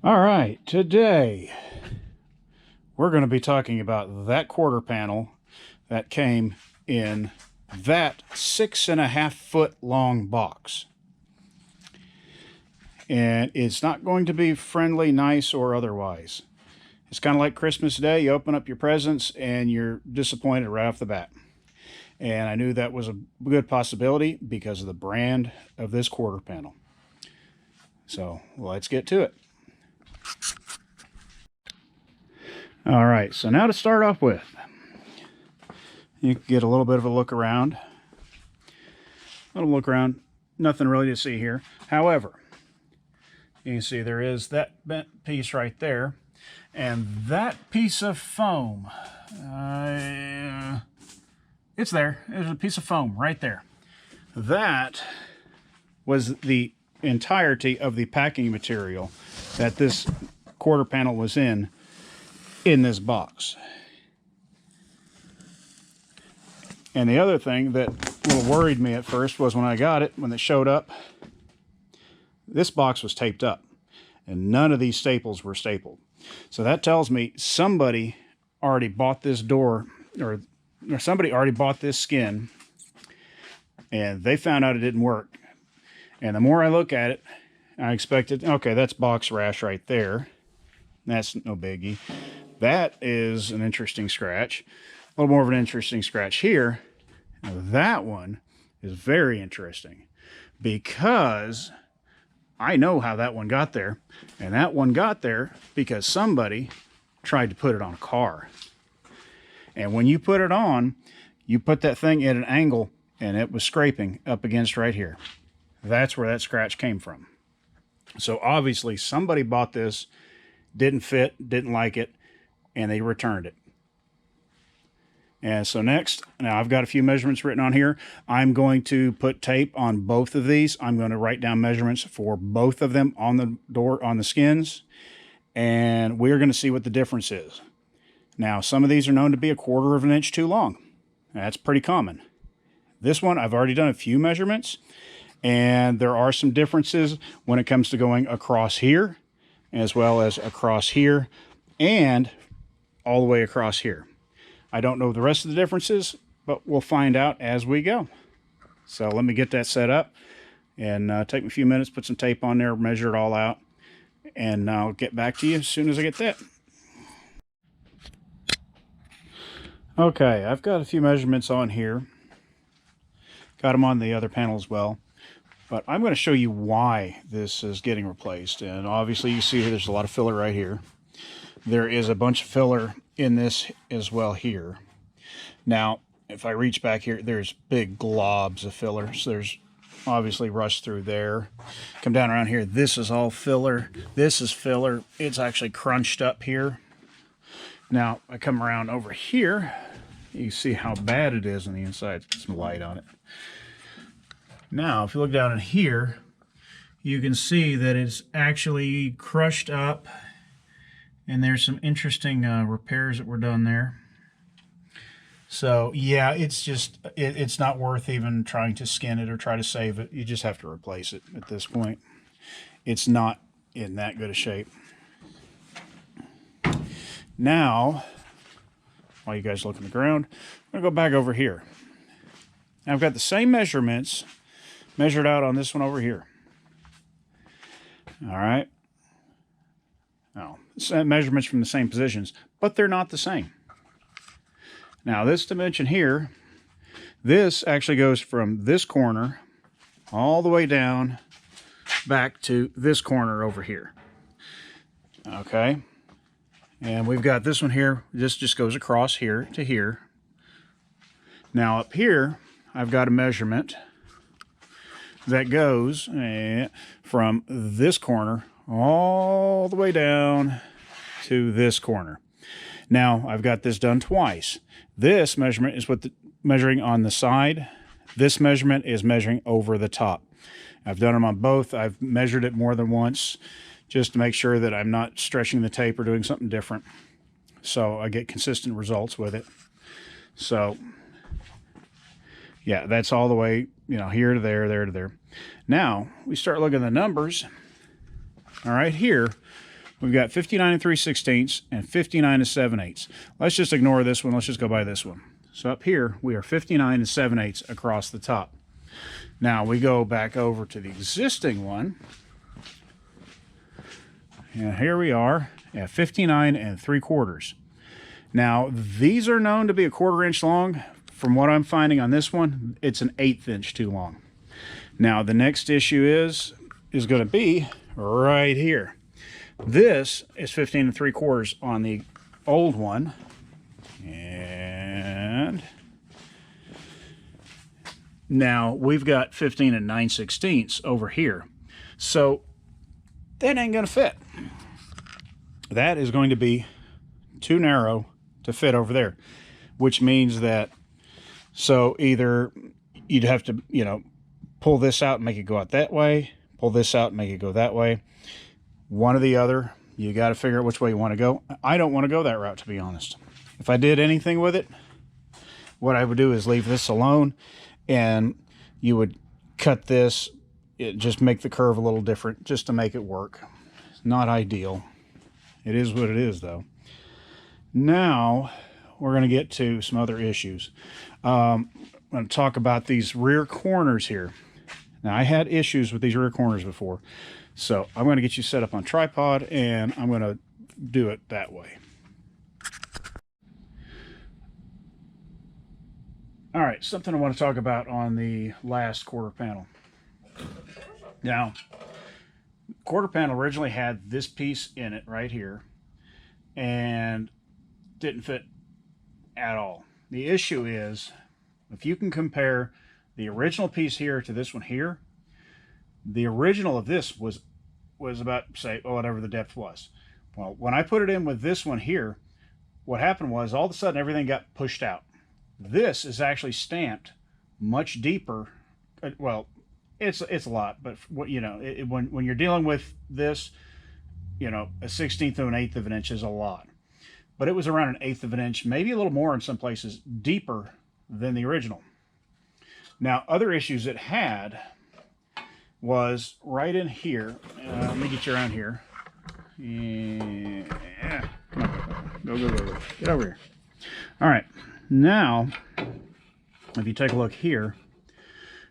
All right, today we're going to be talking about that quarter panel that came in that 6.5 foot long box. And it's not going to be friendly, nice, or otherwise. It's kind of like Christmas Day. You open up your presents and you're disappointed right off the bat. And I knew that was a good possibility because of the brand of this quarter panel. So let's get to it. All right, so now to start off with, you can get a little bit of a look around. Nothing really to see here. However, you can see there is that bent piece right there, and that piece of foam, it's there. There's a piece of foam right there. That was the entirety of the packing material that this quarter panel was in this box. And the other thing that little worried me at first was when I got it, when it showed up, this box was taped up and none of these staples were stapled. So that tells me somebody already bought this door, or somebody already bought this skin and they found out it didn't work. And the more I look at it, I expected, okay, that's box rash right there. That's no biggie. That is an interesting scratch. A little more of an interesting scratch here. Now that one is very interesting because I know how that one got there. And that one got there because somebody tried to put it on a car. And when you put it on, you put that thing at an angle and it was scraping up against right here. That's where that scratch came from. So obviously somebody bought this, didn't fit, didn't like it, and they returned it. And so next, now I've got a few measurements written on here. I'm going to put tape on both of these. I'm going to write down measurements for both of them on the door, on the skins, and we're going to see what the difference is. Now, some of these are known to be 1/4 of an inch too long. That's pretty common. This one, I've already done a few measurements, and there are some differences when it comes to going across here, as well as across here, and all the way across here. I don't know the rest of the differences, but we'll find out as we go. So let me get that set up and take me a few minutes, put some tape on there, measure it all out, and I'll get back to you as soon as I get that. Okay, I've got a few measurements on here. Got them on the other panel as well. But I'm going to show you why this is getting replaced. And obviously you see there's a lot of filler right here. There is a bunch of filler in this as well here. Now, if I reach back here, there's big globs of filler. So there's obviously rust through there. Come down around here, this is all filler. This is filler. It's actually crunched up here. Now, I come around over here, you see how bad it is on the inside. Put some light on it. Now, if you look down in here, you can see that it's actually crushed up, and there's some interesting repairs that were done there. So, yeah, it's just, it's not worth even trying to skin it or try to save it. You just have to replace it at this point. It's not in that good a shape. Now, while you guys look on the ground, I'm going to go back over here. Now, I've got the same measurements measured out on this one over here. All right. Now, measurements from the same positions, but they're not the same. Now, this dimension here, this actually goes from this corner all the way down back to this corner over here. Okay. And we've got this one here. This just goes across here to here. Now, up here, I've got a measurement that goes from this corner all the way down to this corner. Now, I've got this done twice. This measurement is measuring on the side. This measurement is measuring over the top. I've done them on both. I've measured it more than once just to make sure that I'm not stretching the tape or doing something different. So I get consistent results with it. So yeah, that's all the way, you know, here to there, there to there. Now we start looking at the numbers. All right, here we've got 59 3/16 and 59 7/8. Let's just ignore this one. Let's just go by this one. So up here, we are 59 7/8 across the top. Now we go back over to the existing one. And here we are at 59 3/4. Now, these are known to be a 1/4 inch long. From what I'm finding on this one, it's an 1/8 inch too long. Now, the next issue is going to be right here. This is 15 3/4 on the old one. And now we've got 15 9/16 over here. So that ain't going to fit. That is going to be too narrow to fit over there, which means that, so either you'd have to, you know, pull this out and make it go out that way, pull this out and make it go that way. One or the other. You got to figure out which way you want to go. I don't want to go that route, to be honest. If I did anything with it, what I would do is leave this alone, and you would cut this, just make the curve a little different just to make it work. It's not ideal. It is what it is, though. Now we're going to get to some other issues. I'm going to talk about these rear corners here. Now, I had issues with these rear corners before, so I'm going to get you set up on tripod, and I'm going to do it that way. All right, something I want to talk about on the last quarter panel. Now, quarter panel originally had this piece in it right here, and didn't fit at all. The issue is, if you can compare the original piece here to this one here, the original of this was about, say, whatever the depth was. Well, when I put it in with this one here, what happened was all of a sudden everything got pushed out. This is actually stamped much deeper. Well, it's a lot, but what, you know, when you're dealing with this, you know, a 1/16 to an 1/8 of an inch is a lot. But it was around an 1/8 of an inch, maybe a little more in some places, deeper than the original. Now, other issues it had was right in here. Let me get you around here. Yeah, come on, go. Get over here. All right, now, if you take a look here,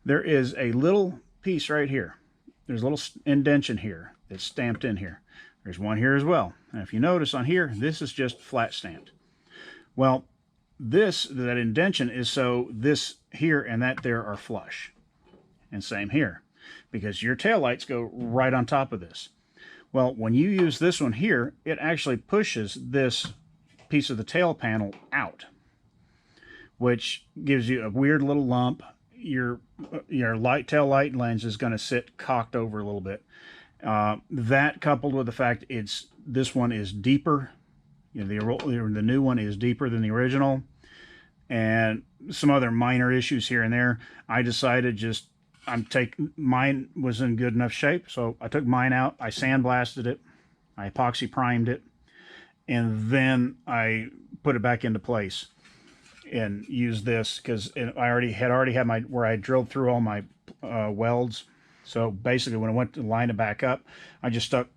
there is a little piece right here. There's a little indentation here that's stamped in here. There's one here as well. And if you notice on here, this is just flat stamped. Well, that indentation is so this here and that there are flush. And same here, because your taillights go right on top of this. Well, when you use this one here, it actually pushes this piece of the tail panel out, which gives you a weird little lump. Your tail light lens is going to sit cocked over a little bit. That coupled with the fact this one is deeper, you know, the new one is deeper than the original, and some other minor issues here and there. I decided mine was in good enough shape, so I took mine out. I sandblasted it, I epoxy primed it, and then I put it back into place and used this because I already had where I drilled through all my welds. So basically, when I went to line it back up, I just stuck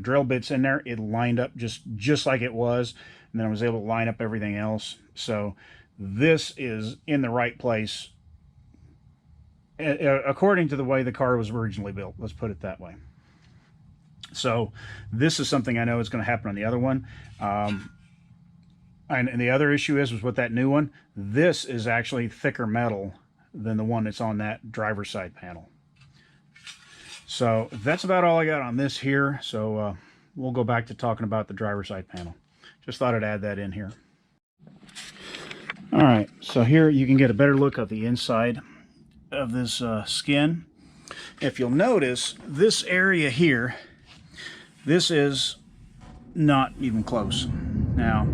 drill bits in there. It lined up just like it was, and then I was able to line up everything else. So this is in the right place according to the way the car was originally built. Let's put it that way. So this is something I know is going to happen on the other one. And the other issue is with that new one, this is actually thicker metal than the one that's on that driver's side panel. So that's about all I got on this here. So we'll go back to talking about the driver's side panel. Just thought I'd add that in here. All right, so here you can get a better look of the inside of this skin. If you'll notice, this area here, this is not even close. Now,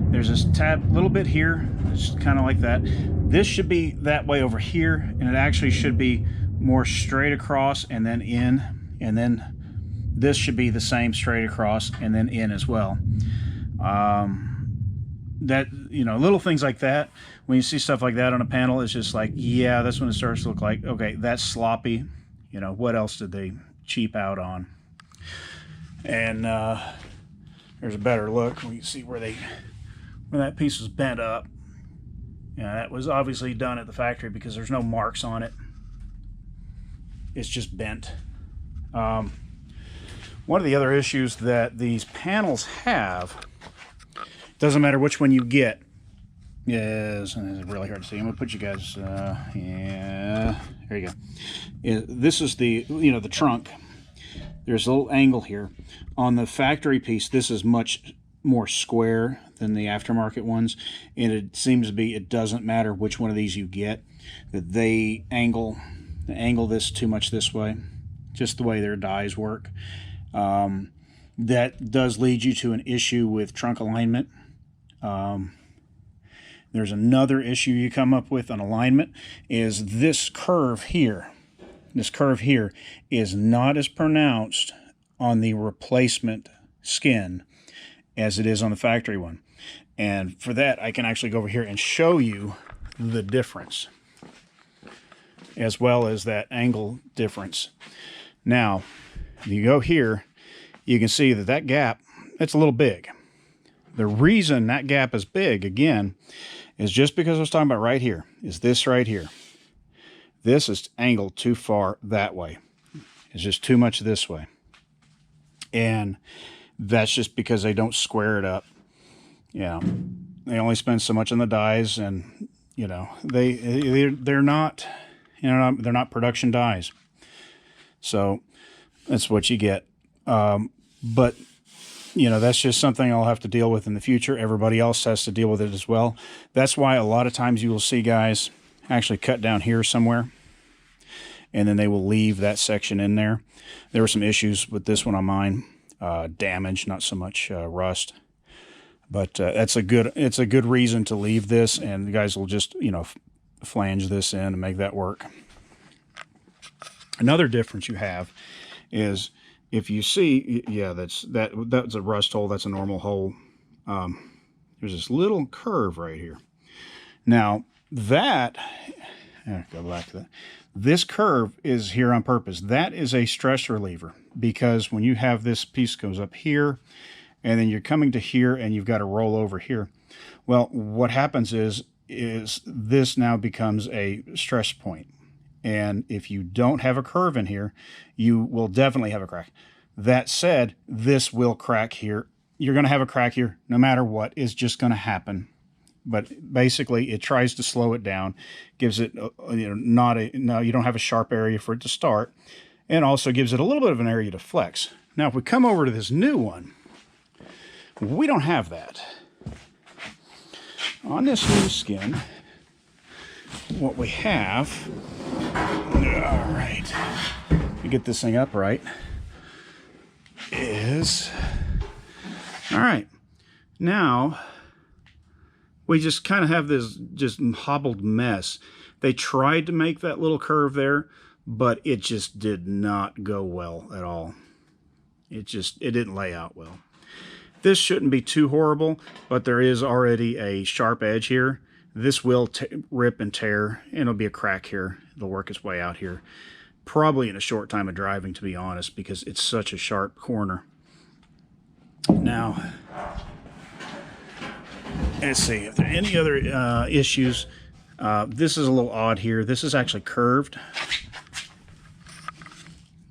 there's this tab, little bit here, it's kind of like that. This should be that way over here, and it actually should be more straight across and then in, and then this should be the same straight across and then in as well. That, you know, little things like that, when you see stuff like that on a panel, it's just like, yeah, that's when it starts to look like, okay, that's sloppy. You know, what else did they cheap out on? And there's a better look. We can see where that piece was bent up. Yeah, that was obviously done at the factory because there's no marks on it. It's just bent. One of the other issues that these panels have, doesn't matter which one you get, is, and it's really hard to see. I'm gonna put you guys, yeah, there you go. This is the, the trunk. There's a little angle here. On the factory piece, this is much more square than the aftermarket ones, and it seems to be, it doesn't matter which one of these you get, that they angle this too much this way, just the way their dies work. That does lead you to an issue with trunk alignment. There's another issue you come up with on alignment, is this curve here. This curve here is not as pronounced on the replacement skin as it is on the factory one. And for that, I can actually go over here and show you the difference, as well as that angle difference. Now, if you go here, you can see that gap, it's a little big. The reason that gap is big, again, is just because I was talking about right here, is this right here. This is angled too far that way. It's just too much this way. And that's just because they don't square it up. They only spend so much on the dies, and they're not, they're not production dies. So that's what you get. But that's just something I'll have to deal with in the future. Everybody else has to deal with it as well. That's why a lot of times you will see guys actually cut down here somewhere, and then they will leave that section in there. There were some issues with this one on mine. Damage, not so much rust. But it's a good reason to leave this, and the guys will just, flange this in and make that work. Another difference you have is, if you see, yeah, that's a rust hole. That's a normal hole. There's this little curve right here. Now go back to that. This curve is here on purpose. That is a stress reliever, because when you have this piece goes up here, and then you're coming to here, and you've got to roll over here. Well, what happens is this now becomes a stress point. And if you don't have a curve in here, you will definitely have a crack. That said, this will crack here. You're going to have a crack here no matter what. It's just going to happen. But basically, it tries to slow it down, gives it, you don't have a sharp area for it to start, and also gives it a little bit of an area to flex. Now, if we come over to this new one, we don't have that. On this new skin, what we have, all right, to get this thing upright, is, all right, now we just kind of have this just hobbled mess. They tried to make that little curve there, but it just did not go well at all. It didn't lay out well. This shouldn't be too horrible, but there is already a sharp edge here. This will rip and tear, and it'll be a crack here. It'll work its way out here. Probably in a short time of driving, to be honest, because it's such a sharp corner. Now, let's see if there are any other issues. This is a little odd here. This is actually curved.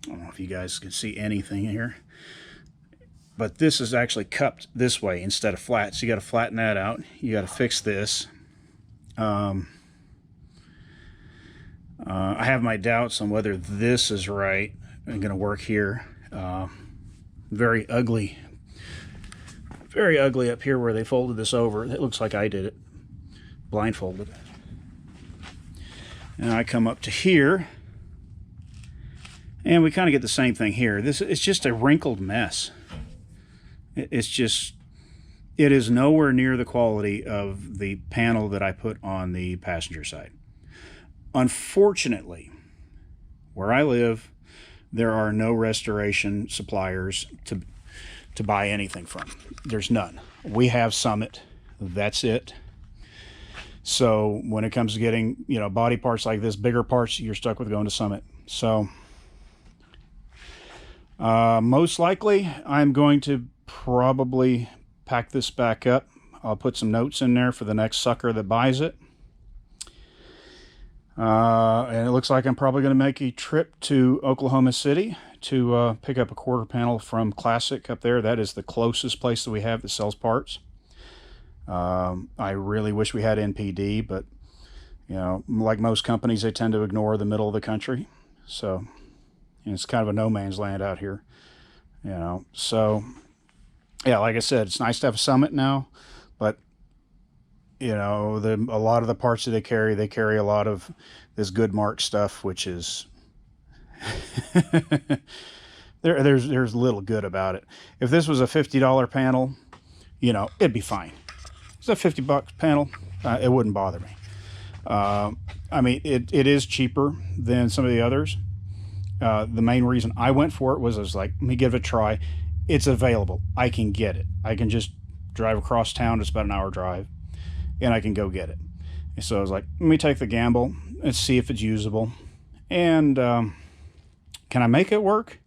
I don't know if you guys can see anything here. But this is actually cupped this way instead of flat. So you got to flatten that out. You got to fix this. I have my doubts on whether this is right and going to work here. Very ugly up here where they folded this over. It looks like I did it, blindfolded. And I come up to here, and we kind of get the same thing here. It's just a wrinkled mess. It is nowhere near the quality of the panel that I put on the passenger side. Unfortunately, where I live, there are no restoration suppliers to buy anything from. There's none. We have Summit. That's it. So when it comes to getting, body parts like this, bigger parts, you're stuck with going to Summit. So Most likely, I'm going to probably pack this back up. I'll put some notes in there for the next sucker that buys it. And it looks like I'm probably going to make a trip to Oklahoma City to pick up a quarter panel from Classic up there. That is the closest place that we have that sells parts. I really wish we had NPD, but you know, like most companies, they tend to ignore the middle of the country. So it's kind of a no man's land out here, you know. So yeah, like I said, it's nice to have a Summit now, but you know, a lot of the parts that they carry a lot of this Goodmark stuff, which is there's little good about it. If this was a $50 panel, you know, it'd be fine. It's a $50 panel, it wouldn't bother me. I mean, it is cheaper than some of the others. The main reason I went for it was I was like, let me give it a try. It's available. I can get it. I can just drive across town. It's about an hour drive, and I can go get it. And so I was like, let me take the gamble and see if it's usable. And can I make it work?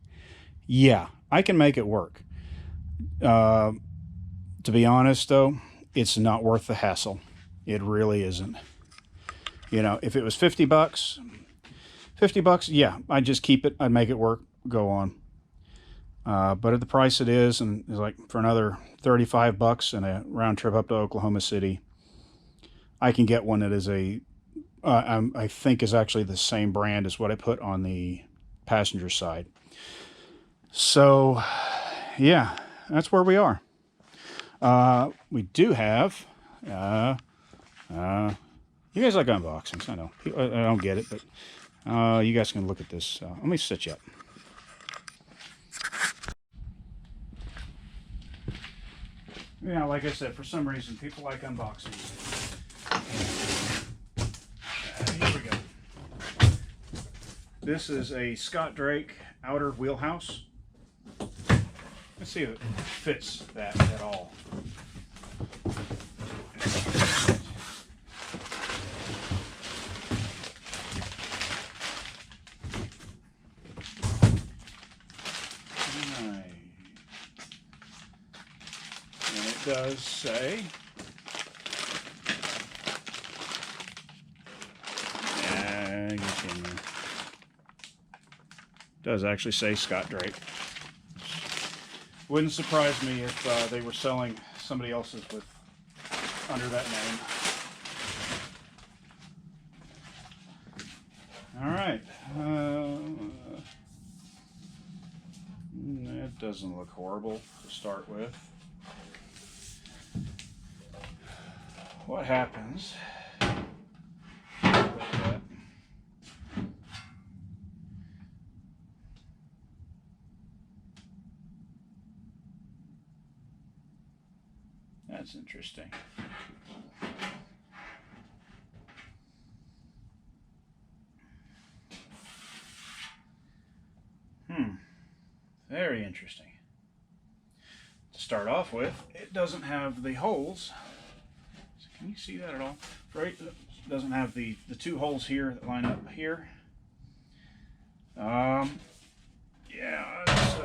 Yeah, I can make it work. To be honest, though, it's not worth the hassle. It really isn't. You know, if it was $50, yeah, I'd just keep it. I'd make it work, go on. But at the price it is, and it's like for another $35 and a round trip up to Oklahoma City, I can get one that is I think is actually the same brand as what I put on the passenger side. So, yeah, that's where we are. We do have, you guys like unboxings, I know. I don't get it, but you guys can look at this. Let me sit you up. Yeah, like I said, for some reason, people like unboxings. Here we go. This is a Scott Drake outer wheelhouse. Let's see if it fits that at all. And it does say, does actually say Scott Drake. Wouldn't surprise me if they were selling somebody else's with under that name. All right. It doesn't look horrible to start with. What happens? That's interesting. Very interesting. To start off with, it doesn't have the holes. So can you see that at all? Right? It doesn't have the two holes here that line up here. Yeah, it's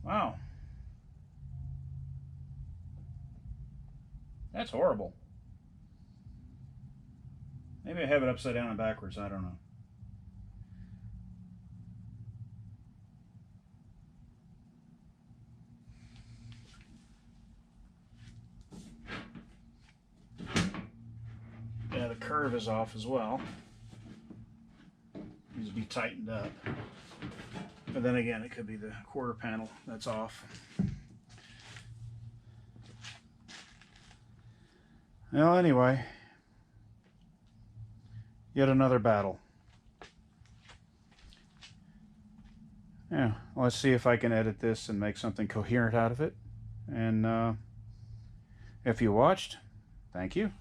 wow. That's horrible. Maybe I have it upside down and backwards, I don't know. Yeah, the curve is off as well. Needs to be tightened up. But then again, it could be the quarter panel that's off. Well, anyway, yet another battle. Yeah, let's see if I can edit this and make something coherent out of it. And if you watched, thank you.